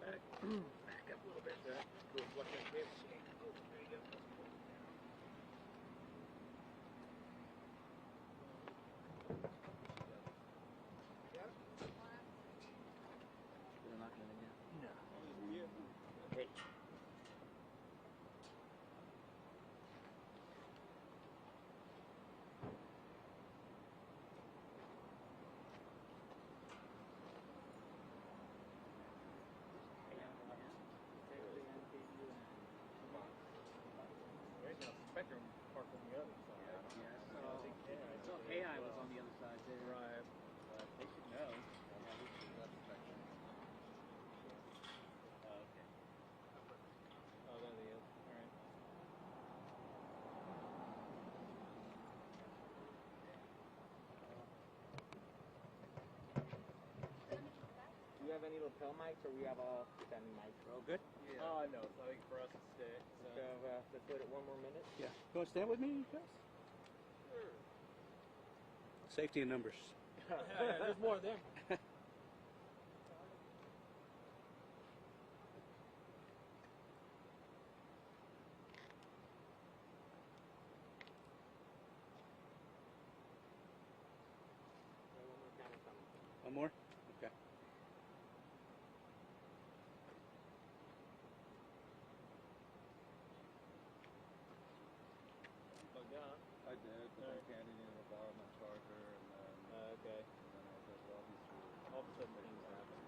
Back up a little bit. Go flush that kid. Oh, there you go. They're not going to No. do. Okay. There's no spectrum parked on the other side. Yeah, so AI was on the other side there. Right. But they should know. Oh, okay. Oh, there they is. All right. Do you have any lapel mics, or we have all standing mics? We're all good? Yeah. Oh, no. So I think for us to stay. So let's wait it one more minute. Yeah. You want to stand with me, guys? Sure. Safety in numbers. There's more of them. One more? Okay. Plugged out. I did, but I can't even borrow my charger, and then Okay. I was like, well, he's through. All of a sudden things happen.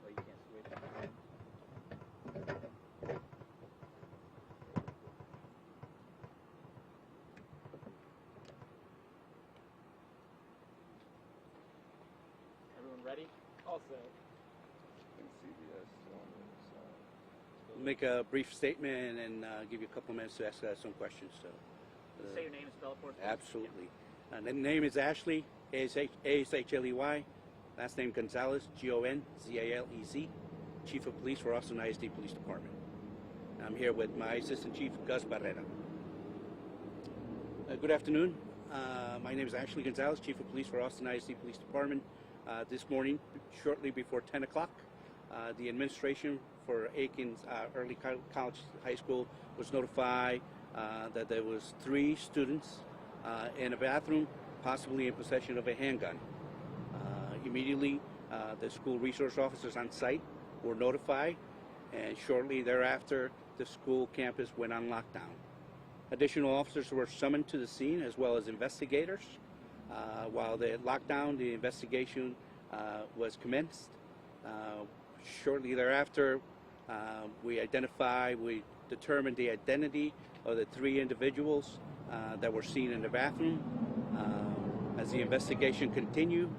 Well, you can't switch. Everyone ready? All set. And CBS on the side. Make a brief statement and give you a couple minutes to ask some questions. So, Say your name and spell it for us. Please. absolutely. The name is Ashley, A-S-H-L-E-Y. Last name Gonzalez, G-O-N-Z-A-L-E-Z. Chief of Police for Austin ISD Police Department. I'm here with my Assistant Chief, Gus Barrera. Good afternoon. My name is Ashley Gonzalez, Chief of Police for Austin ISD Police Department. This morning, shortly before 10 o'clock, the administration for Akins Early College High School was notified that there was 3 students in a bathroom, possibly in possession of a handgun. Immediately, the school resource officers on site were notified, and shortly thereafter, the school campus went on lockdown. Additional officers were summoned to the scene, as well as investigators. While the lockdown, the investigation was commenced. Shortly thereafter, we determined the identity of the 3 individuals that were seen in the bathroom. As the investigation continued,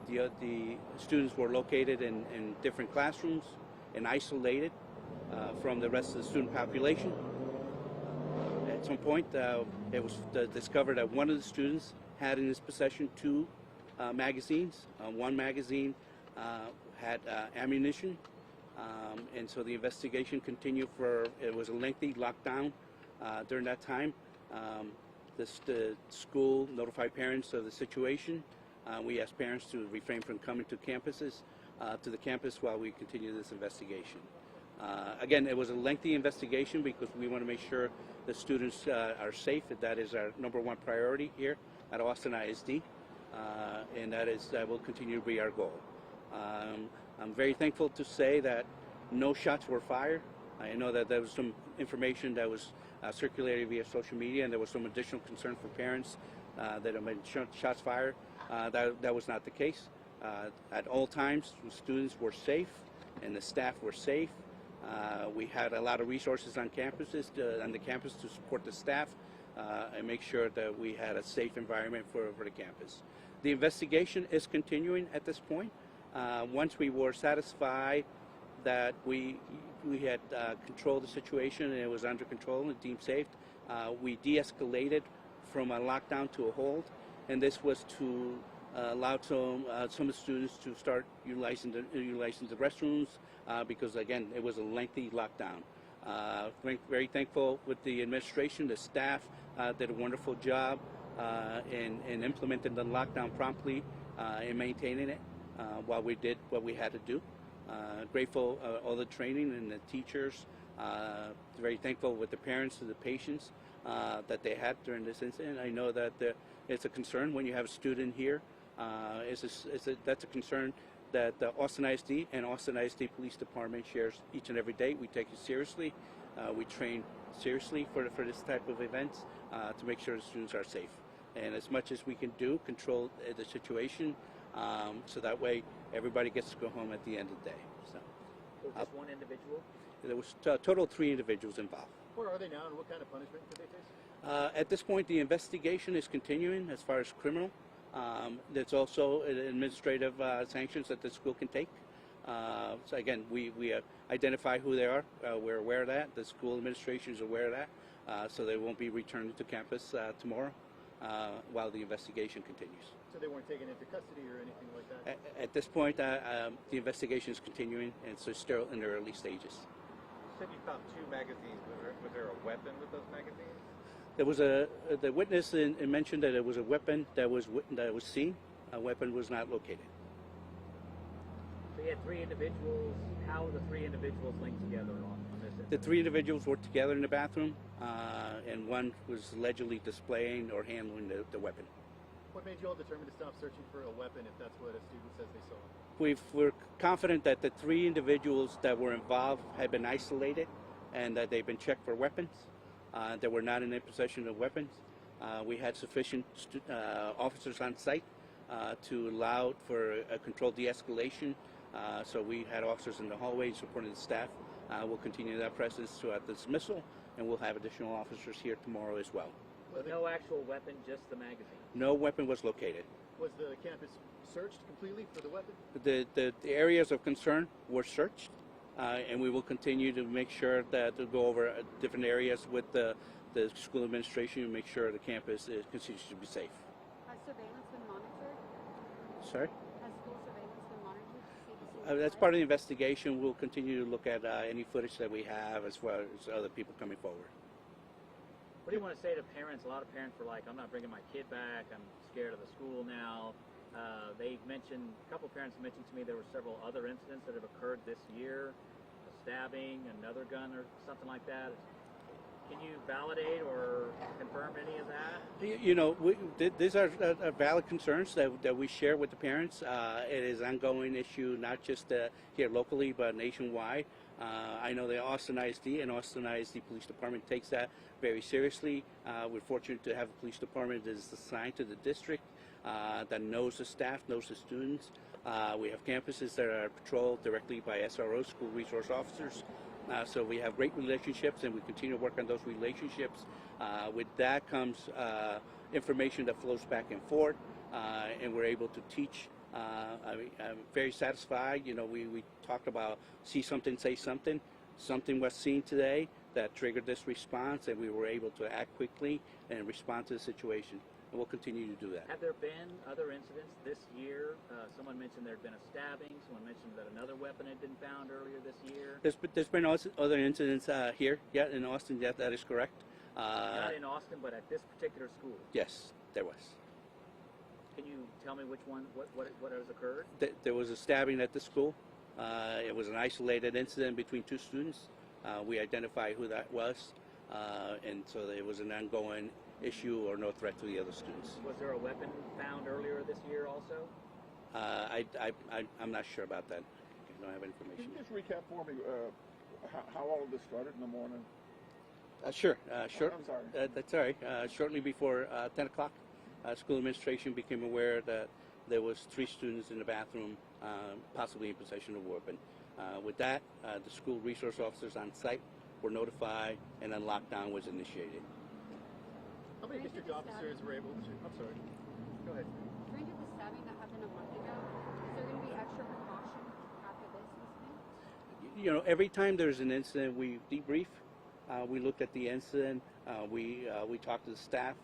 the students were located in different classrooms and isolated from the rest of the student population. At some point, it was discovered that one of the students had in his possession two magazines. One magazine had ammunition, and so the investigation continued it was a lengthy lockdown during that time. The school notified parents of the situation. We asked parents to refrain from coming to the campus while we continue this investigation. Again, it was a lengthy investigation because we want to make sure the students are safe. That is our number one priority here at Austin ISD, and that will continue to be our goal. I'm very thankful to say that no shots were fired. I know that there was some information that was circulated via social media, and there was some additional concern for parents that have been shots fired. That was not the case. At all times, the students were safe and the staff were safe. We had a lot of resources on the campus to support the staff and make sure that we had a safe environment for the campus. The investigation is continuing at this point. Once we were satisfied that we had controlled the situation and it was under control and deemed safe, we de-escalated from a lockdown to a hold, and this was to allow some of the students to start utilizing the restrooms because, again, it was a lengthy lockdown. Very thankful with the administration. The staff did a wonderful job in implementing the lockdown promptly and maintaining it while we did what we had to do. Grateful all the training and the teachers. Very thankful with the parents and the patients that they had during this incident. I know that it's a concern when you have a student here. That's a concern that the Austin ISD and Austin ISD Police Department shares each and every day. We take it seriously. We train seriously for this type of events to make sure the students are safe. And as much as we can do, control the situation so that way everybody gets to go home at the end of the day. So just one individual? There was a total of 3 individuals involved. Where are they now, and what kind of punishment did they face? At this point, the investigation is continuing as far as criminal. There's also administrative sanctions that the school can take. So again, we identify who they are. We're aware of that. The school administration is aware of that. So they won't be returning to campus tomorrow while the investigation continues. So they weren't taken into custody or anything like that? At this point, the investigation is continuing, and so it's still in the early stages. You said you found 2 magazines. Was there a weapon with those magazines? There was the witness mentioned that it was a weapon that was seen. A weapon was not located. So you had 3 individuals. How were the 3 individuals linked together on this incident? The 3 individuals were together in the bathroom, and one was allegedly displaying or handling the weapon. What made you all determined to stop searching for a weapon if that's what a student says they saw? We're confident that the 3 individuals that were involved had been isolated and that they've been checked for weapons. That were not in their possession of weapons. We had sufficient officers on site to allow for a controlled de-escalation. So we had officers in the hallway supporting the staff. We'll continue that presence throughout the dismissal, and we'll have additional officers here tomorrow as well. But no actual weapon, just the magazine? No weapon was located. Was the campus searched completely for the weapon? The areas of concern were searched. And we will continue to make sure that to go over different areas with the school administration and make sure the campus continues to be safe. Has surveillance been monitored? Sorry? Has school surveillance been monitored? That's part of the investigation. We'll continue to look at any footage that we have as well as other people coming forward. What do you want to say to parents? A lot of parents were like, I'm not bringing my kid back. I'm scared of the school now. They mentioned, a couple parents mentioned to me there were several other incidents that have occurred this year, a stabbing, another gun or something like that. Can you validate or confirm any of that? You know, these are valid concerns that we share with the parents. It is an ongoing issue, not just here locally, but nationwide. I know the Austin ISD and Austin ISD Police Department takes that very seriously. We're fortunate to have a police department that is assigned to the district, that knows the staff, knows the students. We have campuses that are patrolled directly by SROs, school resource officers. So we have great relationships, and we continue to work on those relationships. With that comes information that flows back and forth, and we're able to teach. I'm very satisfied. You know, we talked about see something, say something. Something was seen today that triggered this response, and we were able to act quickly and respond to the situation. And we'll continue to do that. Have there been other incidents this year? Someone mentioned there had been a stabbing. Someone mentioned that another weapon had been found earlier this year. There's been also other incidents here, yeah, in Austin. Yeah, that is correct. Not in Austin, but at this particular school. Yes, there was. Can you tell me which one? What has occurred? There was a stabbing at the school. It was an isolated incident between two students. We identified who that was, and so it was an ongoing issue or no threat to the other students. Was there a weapon found earlier this year also? I'm not sure about that. I don't have Can information. you just recap for me how all of this started in the morning? Sure. I'm sorry. That's all right. Shortly before 10 o'clock, school administration became aware that there was 3 students in the bathroom, possibly in possession of a weapon. With that, the school resource officers on site were notified, and then lockdown was initiated. How many district officers were able to? I'm sorry. Go ahead. During the stabbing that happened a month ago, is there going to be extra precaution after this incident? You know, every time there's an incident, we debrief. We look at the incident. We talk to the staff.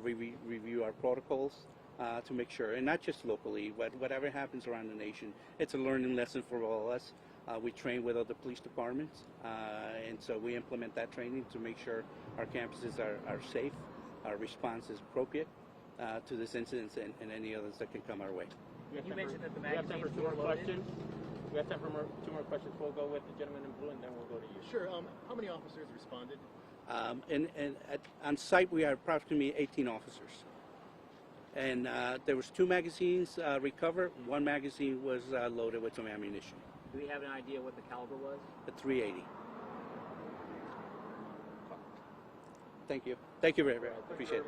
We review our protocols to make sure, and not just locally, whatever happens around the nation, it's a learning lesson for all of us. We train with other police departments, and so we implement that training to make sure our campuses are safe, our response is appropriate to this incident and any others that can come our way. You mentioned that the We have time for magazines 2 more were loaded. questions. We have time for 2 more questions. We'll go with the gentleman in blue, and then we'll go to you. Sure. How many officers responded? On site, we had approximately 18 officers. And there was 2 magazines recovered. 1 magazine was loaded with some ammunition. Do we have an idea what the caliber was? A 380. Thank you. Thank you very much. Appreciate it.